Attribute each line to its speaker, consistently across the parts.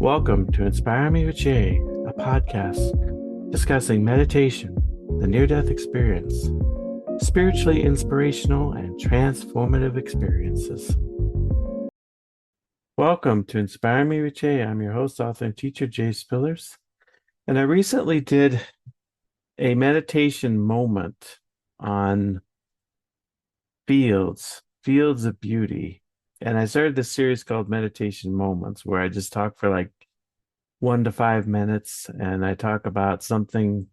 Speaker 1: Welcome to Inspire Me with Jay, a podcast discussing meditation, the near-death experience, spiritually inspirational and transformative experiences. Welcome to Inspire Me with Jay. I'm your host, author, and teacher, Jay Spillers. And I recently did a meditation moment on fields of beauty. And I started this series called Meditation Moments, where I just talk for like 1 to 5 minutes and I talk about something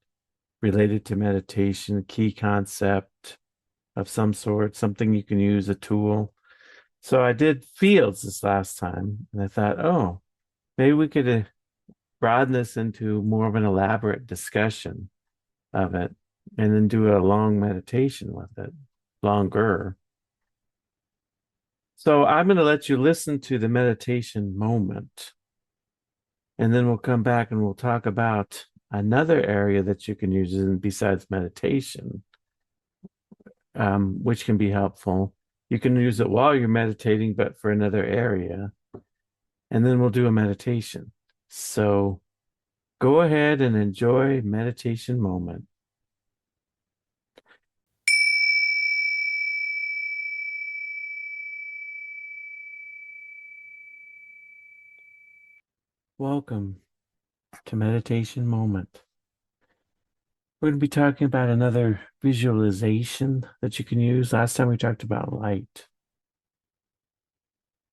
Speaker 1: related to meditation, key concept of some sort, something you can use, a tool. So I did fields this last time, and I thought, oh, maybe we could broaden this into more of an elaborate discussion of it and then do a long meditation with it, longer. So I'm going to let you listen to the meditation moment, and then we'll come back and we'll talk about another area that you can use besides meditation, which can be helpful. You can use it while you're meditating, but for another area. And then we'll do a meditation. So go ahead and enjoy meditation moment. Welcome to meditation moment. We're going to be talking about another visualization that you can use. Last time we talked about light.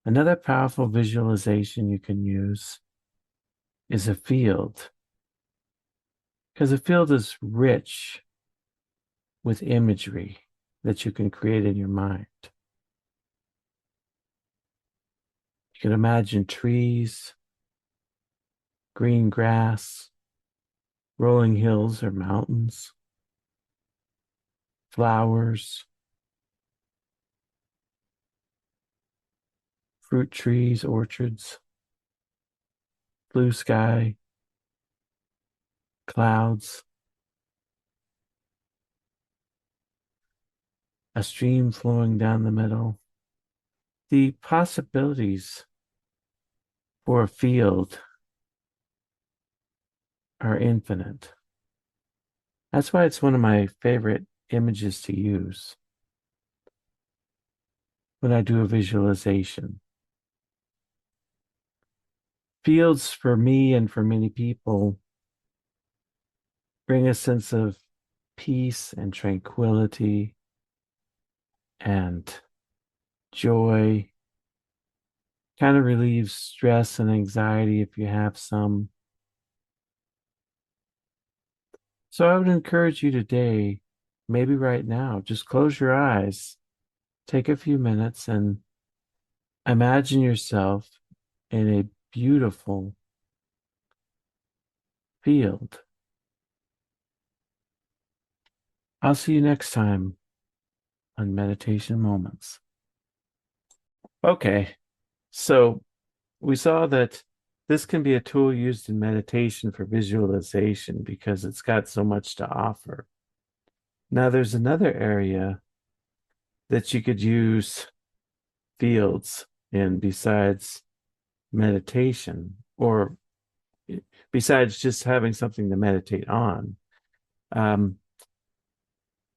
Speaker 1: Another powerful visualization you can use is a field, because a field is rich with imagery that you can create in your mind. You can imagine trees, green grass, rolling hills or mountains, flowers, fruit trees, orchards, blue sky, clouds, a stream flowing down the middle. The possibilities for a field are infinite. That's why it's one of my favorite images to use when I do a visualization. Fields for me and for many people bring a sense of peace and tranquility and joy, kind of relieves stress and anxiety if you have some. So I would encourage you today, maybe right now, just close your eyes, take a few minutes and imagine yourself in a beautiful field. I'll see you next time on Meditation Moments. Okay, so we saw that this can be a tool used in meditation for visualization because it's got so much to offer. Now, there's another area that you could use fields in besides meditation, or besides just having something to meditate on.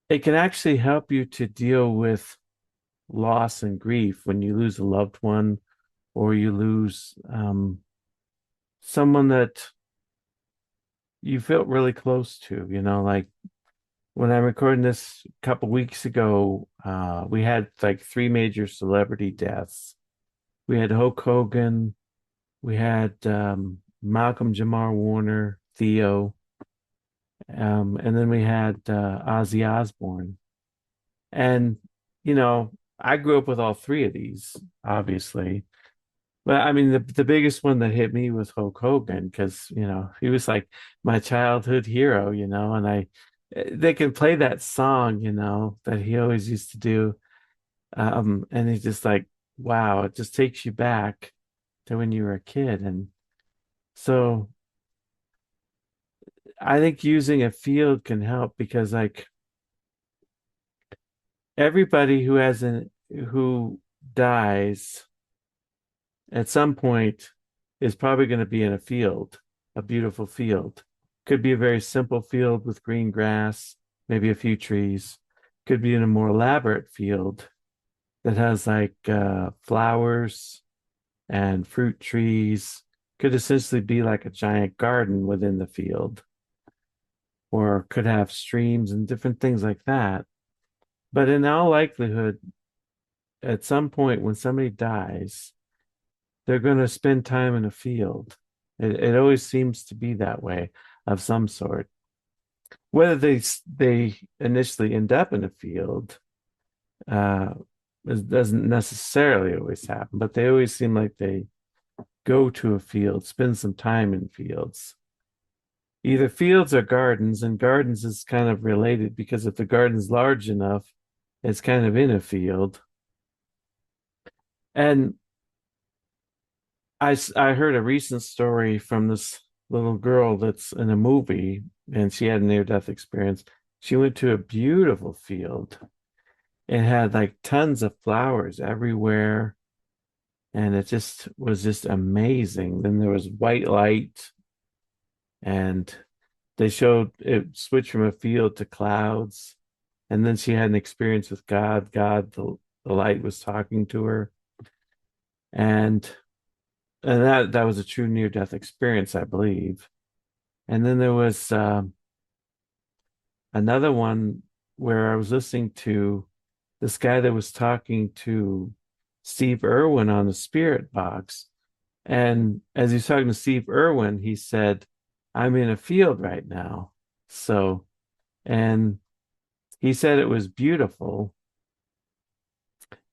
Speaker 1: It can actually help you to deal with loss and grief when you lose a loved one or you lose someone that you felt really close to, like when I'm recording this a couple weeks ago, we had like 3 major celebrity deaths. We had Hulk Hogan, we had Malcolm Jamar Warner, Theo, and then we had Ozzy Osbourne. And, I grew up with all three of these, obviously. But I mean, the biggest one that hit me was Hulk Hogan because, he was like my childhood hero, and they can play that song, that he always used to do. And he's just like, wow, it just takes you back to when you were a kid. And so I think using a field can help because like everybody who dies at some point is probably going to be in a field, a beautiful field. Could be a very simple field with green grass, maybe a few trees. Could be in a more elaborate field that has like flowers and fruit trees. Could essentially be like a giant garden within the field, or could have streams and different things like that. But in all likelihood, at some point when somebody dies, they're going to spend time in a field. It always seems to be that way of some sort. Whether they initially end up in a field uh, it doesn't necessarily always happen, but they always seem like they go to a field, spend some time in fields. Either fields or gardens, and gardens is kind of related because if the garden's large enough, it's kind of in a field. And I heard a recent story from this little girl that's in a movie, and she had a near-death experience. She went to a beautiful field. It had like tons of flowers everywhere, and it just was just amazing. Then there was white light, and they showed it switched from a field to clouds. And then she had an experience with God. The light was talking to her, and that was a true near death experience, I believe. And then there was another one where I was listening to this guy that was talking to Steve Irwin on the Spirit Box. And as he's talking to Steve Irwin, he said, I'm in a field right now. So, and he said it was beautiful.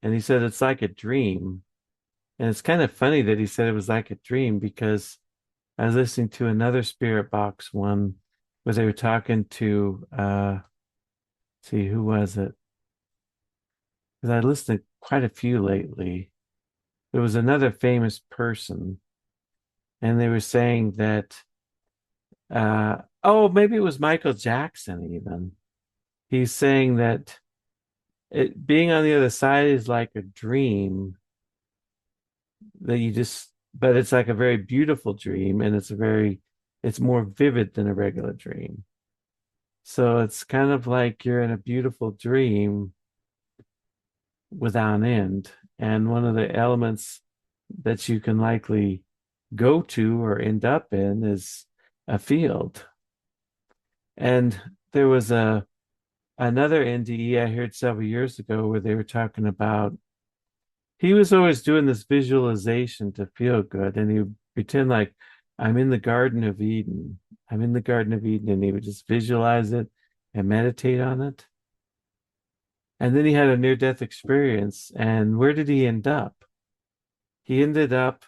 Speaker 1: And he said it's like a dream. And it's kind of funny that he said it was like a dream because I was listening to another Spirit Box one where they were talking to see who was it? Because I listened to quite a few lately. There was another famous person, and they were saying that oh, maybe it was Michael Jackson even. He's saying that it being on the other side is like a dream that you just but it's like a very beautiful dream and it's more vivid than a regular dream. So it's kind of like you're in a beautiful dream without end. And one of the elements that you can likely go to or end up in is a field. And there was a another NDE I heard several years ago where they were talking about he was always doing this visualization to feel good, and he would pretend like I'm in the Garden of Eden. I'm in the Garden of Eden, and he would just visualize it and meditate on it. And then he had a near-death experience, and where did he end up? He ended up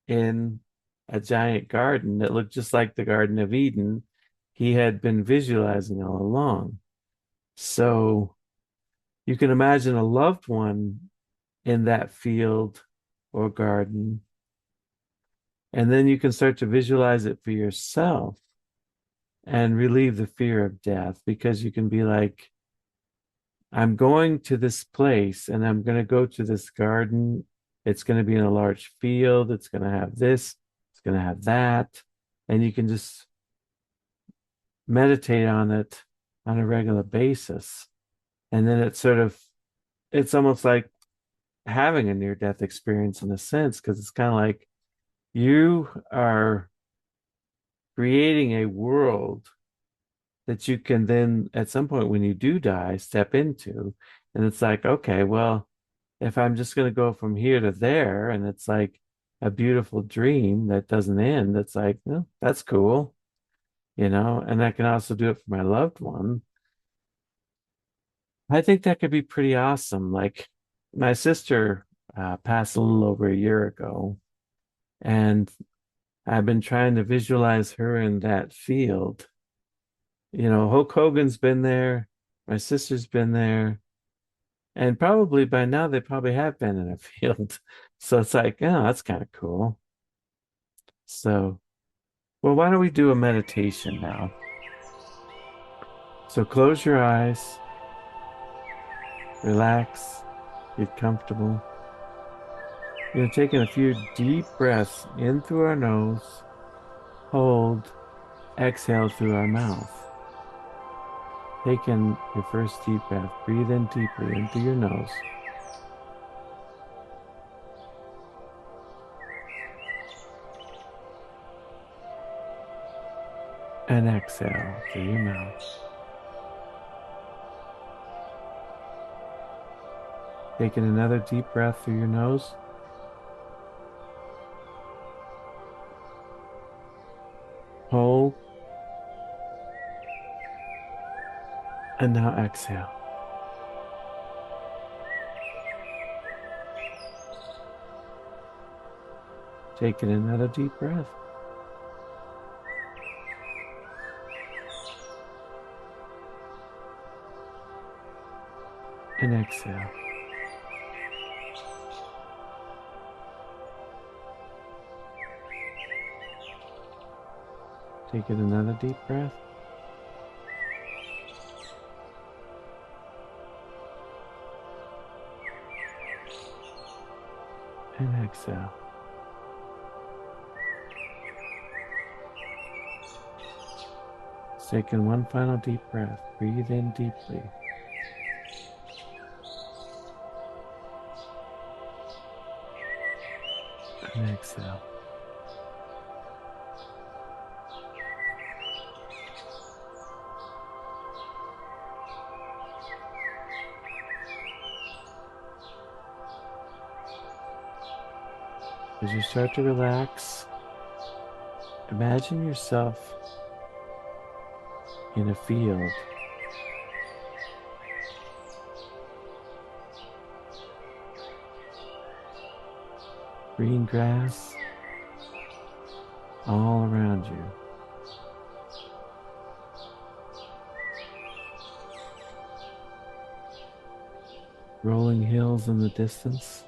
Speaker 1: in a giant garden that looked just like the Garden of Eden he had been visualizing all along. So you can imagine a loved one in that field or garden. And then you can start to visualize it for yourself and relieve the fear of death because you can be like, I'm going to this place and I'm going to go to this garden. It's going to be in a large field. It's going to have this, it's going to have that. And you can just meditate on it on a regular basis. And then it's almost like having a near death experience in a sense, because it's kind of like you are creating a world that you can then, at some point when you do die, step into. And it's like, okay, well, if I'm just going to go from here to there, and it's like a beautiful dream that doesn't end, that's like, no, that's cool, and I can also do it for my loved one. I think that could be pretty awesome. Like my sister passed a little over a year ago, and I've been trying to visualize her in that field. Hulk Hogan's been there, my sister's been there, and probably by now they probably have been in a field. So it's like, oh, that's kind of cool. So, well, why don't we do a meditation now? So close your eyes, relax, get comfortable, taking a few deep breaths in through our nose, hold, exhale through our mouth. Taking your first deep breath, breathe in deeply in through your nose. And exhale through your mouth. Taking another deep breath through your nose. Hold. And now exhale. Taking another deep breath. And exhale. Taking another deep breath. And exhale. Taking one final deep breath. Breathe in deeply. And exhale. As you start to relax, imagine yourself in a field. Green grass all around you. Rolling hills in the distance.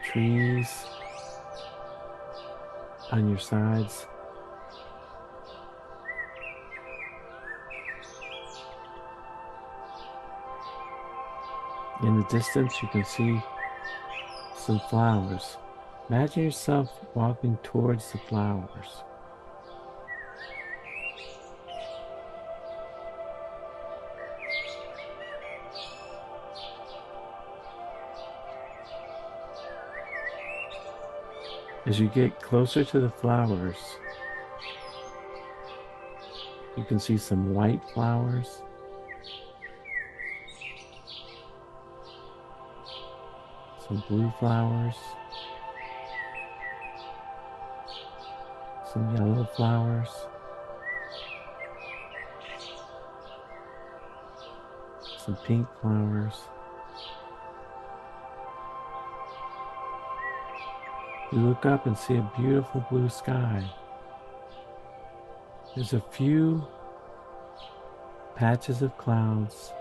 Speaker 1: Trees on your sides. In the distance, you can see some flowers. Imagine yourself walking towards the flowers. As you get closer to the flowers, you can see some white flowers, some blue flowers, some yellow flowers, some pink flowers. You look up and see a beautiful blue sky. There's a few patches of clouds.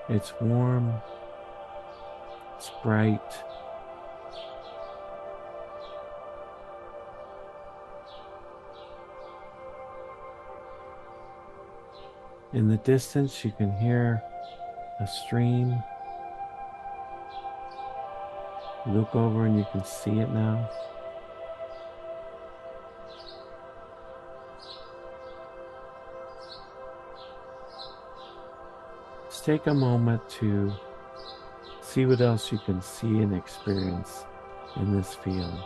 Speaker 1: It's warm, it's bright. In the distance, you can hear a stream. You look over and you can see it now. Just take a moment to see what else you can see and experience in this field.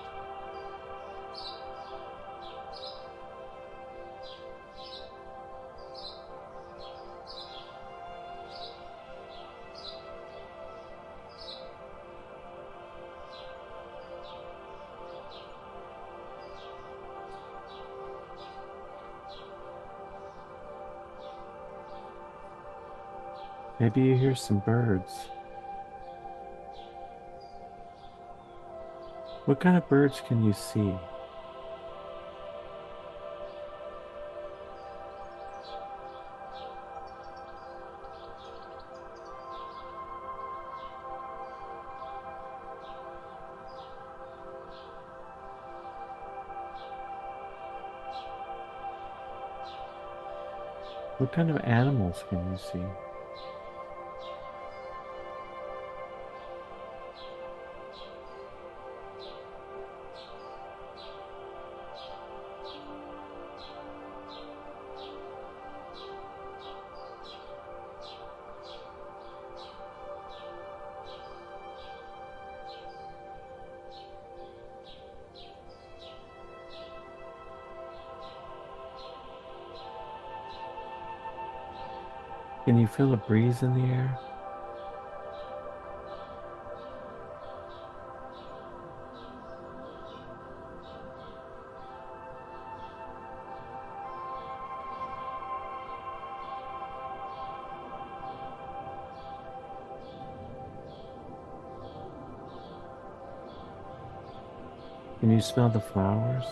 Speaker 1: Maybe you hear some birds. What kind of birds can you see? What kind of animals can you see? Can you feel a breeze in the air? Can you smell the flowers?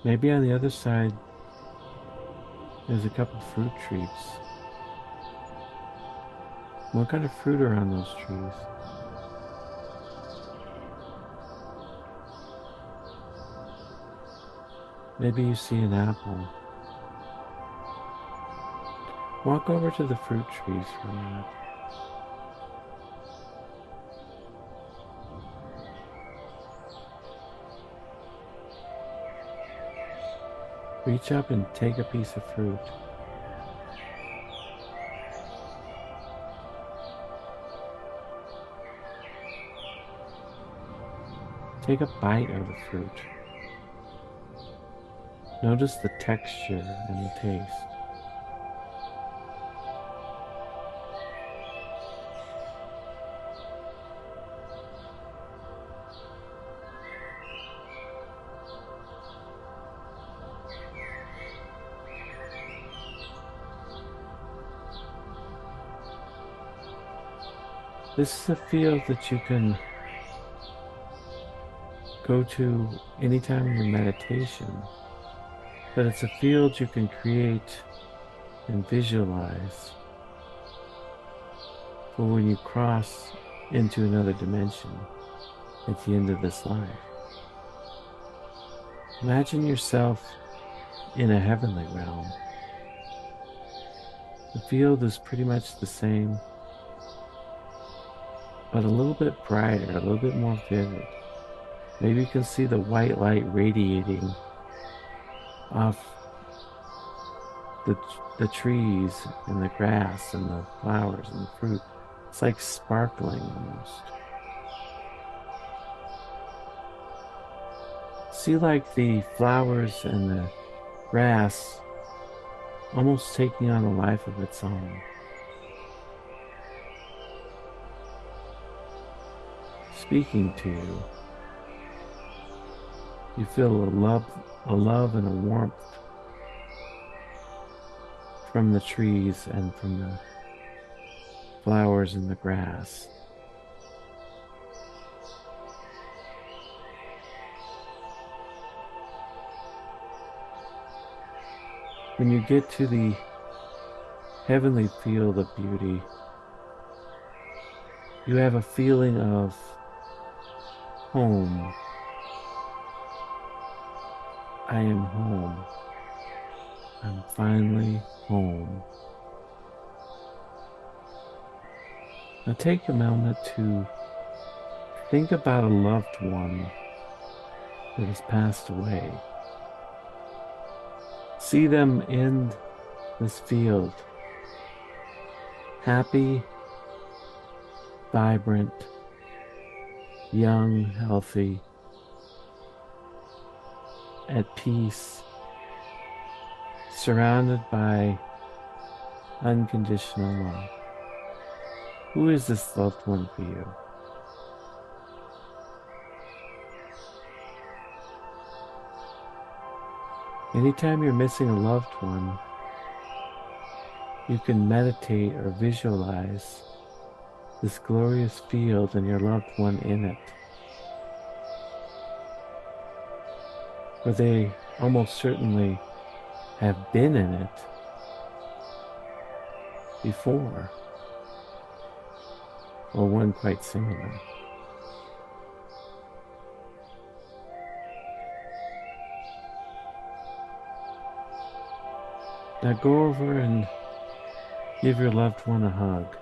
Speaker 1: Maybe on the other side, there's a couple fruit trees. What kind of fruit are on those trees? Maybe you see an apple. Walk over to the fruit trees for a minute. Reach up and take a piece of fruit. Take a bite of the fruit. Notice the texture and the taste. This is a field that you can go to anytime in your meditation, but it's a field you can create and visualize for when you cross into another dimension at the end of this life. Imagine yourself in a heavenly realm. The field is pretty much the same, but a little bit brighter, a little bit more vivid. Maybe you can see the white light radiating off the trees and the grass and the flowers and the fruit. It's like sparkling almost. See like the flowers and the grass almost taking on a life of its own. Speaking to you. You feel a love and a warmth from the trees and from the flowers and the grass. When you get to the heavenly field of beauty, you have a feeling of home. I am home. I'm finally home. Now take a moment to think about a loved one that has passed away. See them in this field, happy, vibrant, young, healthy, at peace, surrounded by unconditional love. Who is this loved one for you? Anytime you're missing a loved one, you can meditate or visualize this glorious field and your loved one in it, where they almost certainly have been in it before, or one quite similar. Now go over and give your loved one a hug.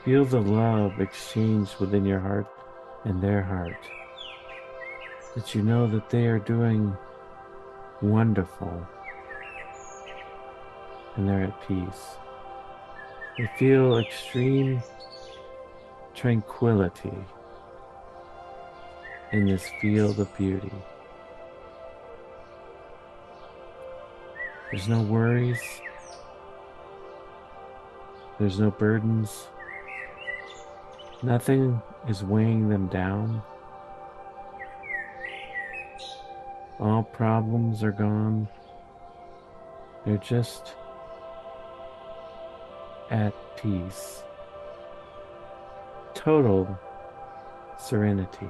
Speaker 1: Feel the love exchanged within your heart and their heart. That you know that they are doing wonderful and they're at peace. They feel extreme tranquility in this field of beauty. There's no worries. There's no burdens. Nothing is weighing them down. All problems are gone. They're just at peace. Total serenity.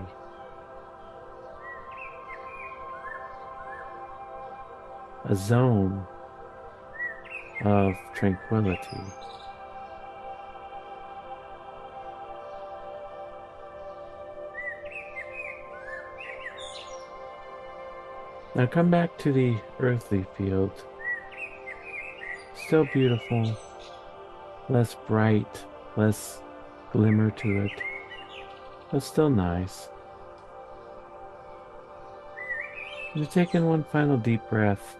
Speaker 1: A zone of tranquility. Now come back to the earthly field. Still beautiful, less bright, less glimmer to it, but still nice. You're taking one final deep breath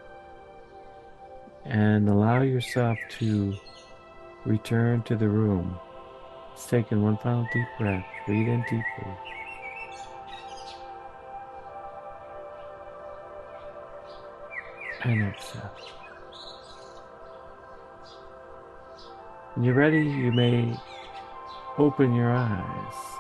Speaker 1: and allow yourself to return to the room. Just taking one final deep breath. Breathe in deeply. And exhale. When you're ready, you may open your eyes.